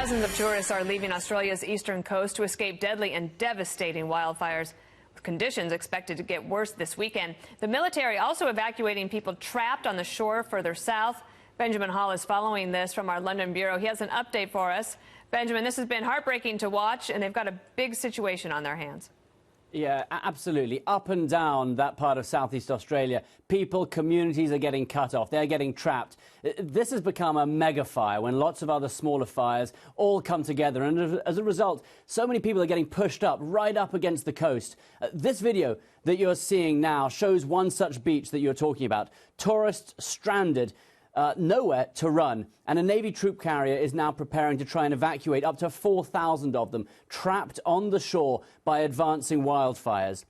Thousands of tourists are leaving Australia's eastern coast to escape deadly and devastating wildfires, with conditions expected to get worse this weekend. The military also evacuating people trapped on the shore further south. Benjamin Hall is following this from our London bureau. He has an update for us. Benjamin, this has been heartbreaking to watch, and they've got a big situation on their hands. Yeah, absolutely. Up and down that part of southeast Australia, people, communities are getting cut off. They're getting trapped. This has become a mega fire when lots of other smaller fires all come together. And as a result, so many people are getting pushed up, right up against the coast. This video that you're seeing now shows one such beach that you're talking about. Tourists stranded. Nowhere to run, and a Navy troop carrier is now preparing to try and evacuate up to 4,000 of them, trapped on the shore by advancing wildfires.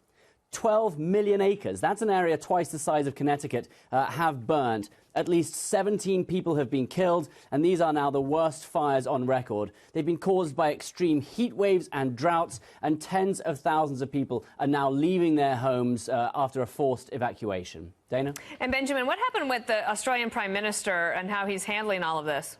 12 million acres, that's an area twice the size of Connecticut, have burned. At least 17 people have been killed, and these are now the worst fires on record. They've been caused by extreme heat waves and droughts, and tens of thousands of people are now leaving their homes after a forced evacuation. Dana? And Benjamin, what happened with the Australian Prime Minister and how he's handling all of this?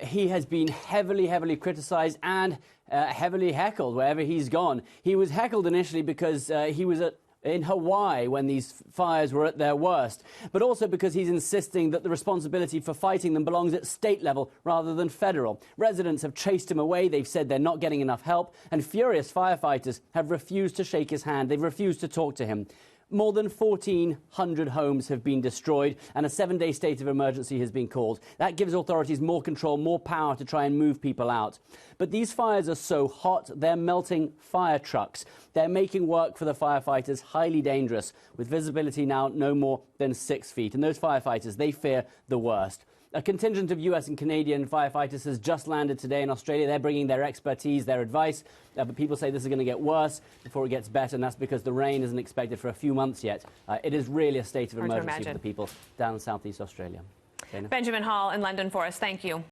He has been heavily criticised and heavily heckled wherever he's gone. He was heckled initially because he was in Hawaii when these fires were at their worst, but also because he's insisting that the responsibility for fighting them belongs at state level rather than federal. Residents have chased him away. They've said they're not getting enough help, and furious firefighters have refused to shake his hand. They've refused to talk to him. More than 1,400 homes have been destroyed, and a 7-day state of emergency has been called. That gives authorities more control, more power to try and move people out. But these fires are so hot, they're melting fire trucks. They're making work for the firefighters highly dangerous, with visibility now no more than 6 feet. And those firefighters, they fear the worst. A contingent of US and Canadian firefighters has just landed today in Australia. They're bringing their expertise, their advice, but people say this is going to get worse before it gets better, and that's because the rain isn't expected for a few months yet. It is really a state of emergency for the people down in southeast Australia. Dana? Benjamin Hall in London for us. Thank you.